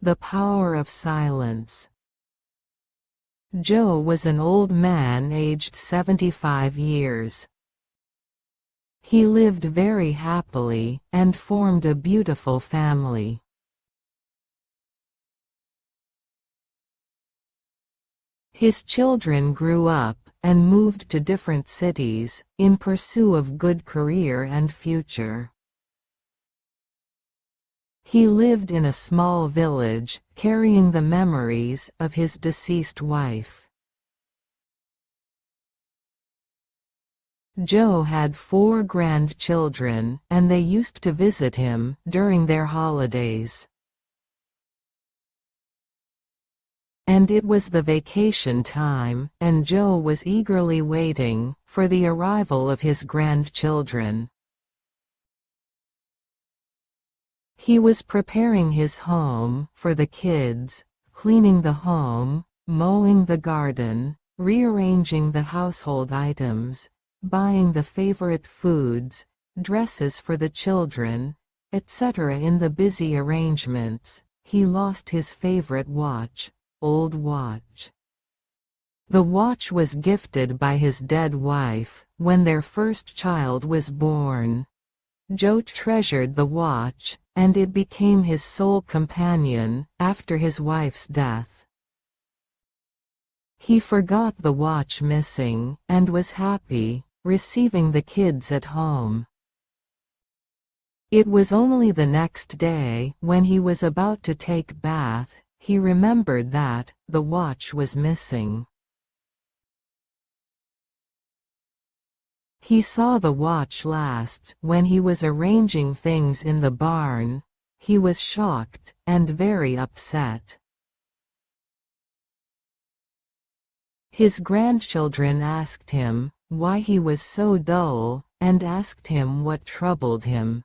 The power of silence. Joe was an old man aged 75 years. He lived very happily, and formed a beautiful family. His children grew up, and moved to different cities, in pursuit of good career and future. He lived in a small village, carrying the memories of his deceased wife. Joe had 4 grandchildren, and they used to visit him during their holidays. And it was the vacation time, and Joe was eagerly waiting for the arrival of his grandchildren. He was preparing his home for the kids, cleaning the home, mowing the garden, rearranging the household items, buying the favorite foods, dresses for the children, etc. In the busy arrangements, he lost his favorite watch, old watch. The watch was gifted by his dead wife when their first child was born. Joe treasured the watch, and it became his sole companion after his wife's death. He forgot the watch missing, and was happy receiving the kids at home. It was only the next day, when he was about to take bath, he remembered that the watch was missing. He saw the watch last when he was arranging things in the barn. He was shocked and very upset. His grandchildren asked him why he was so dull, and asked him what troubled him.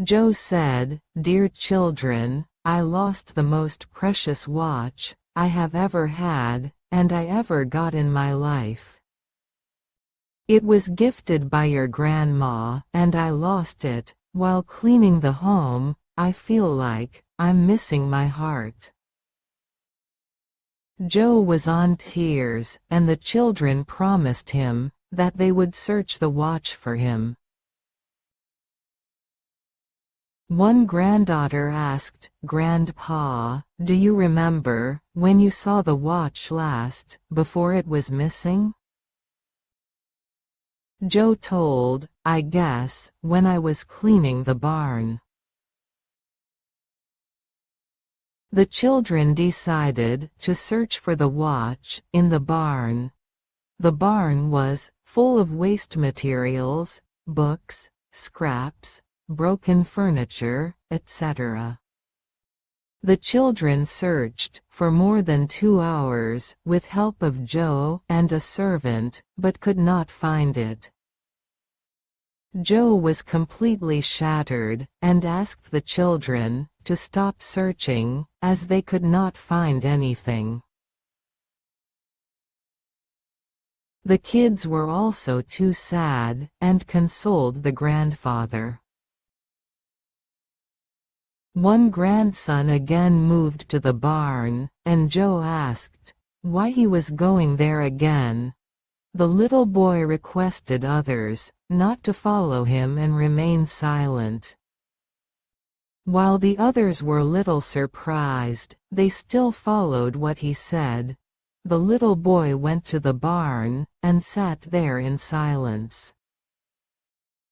Joe said, "Dear children, I lost the most precious watch I have ever had, and I ever got in my life. It was gifted by your grandma, and I lost it while cleaning the home. I feel like I'm missing my heart." Joe was on tears, and the children promised him that they would search the watch for him. One granddaughter asked, "Grandpa, do you remember when you saw the watch last, before it was missing?" Joe told, "I guess, when I was cleaning the barn." The children decided to search for the watch in the barn. The barn was full of waste materials, books, scraps, broken furniture, etc. The children searched for more than 2 hours with help of Joe and a servant, but could not find it. Joe was completely shattered, and asked the children to stop searching, as they could not find anything. The kids were also too sad, and consoled the grandfather. One grandson again moved to the barn, and Joe asked why he was going there again. The little boy requested others not to follow him and remain silent. While the others were little surprised, they still followed what he said. The little boy went to the barn, and sat there in silence.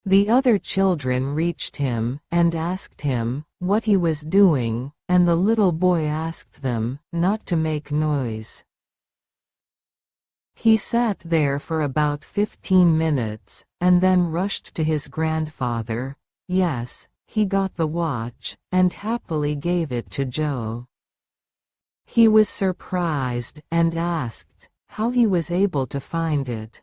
The other children reached him, and asked him what he was doing, and the little boy asked them not to make noise. He sat there for about 15 minutes, and then rushed to his grandfather. Yes, he got the watch, and happily gave it to Joe. He was surprised, and asked how he was able to find it.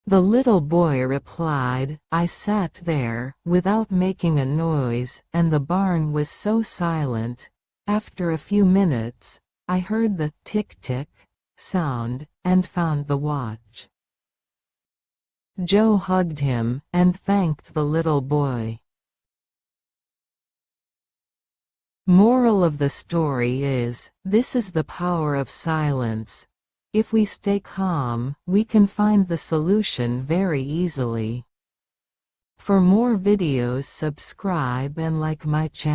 The little boy replied, "I sat there, without making a noise, and the barn was so silent. After a few minutes, I heard the tick-tick sound, and found the watch." Joe hugged him, and thanked the little boy. Moral of the story is, this is the power of silence. If we stay calm, we can find the solution very easily. For more videos, subscribe and like my channel.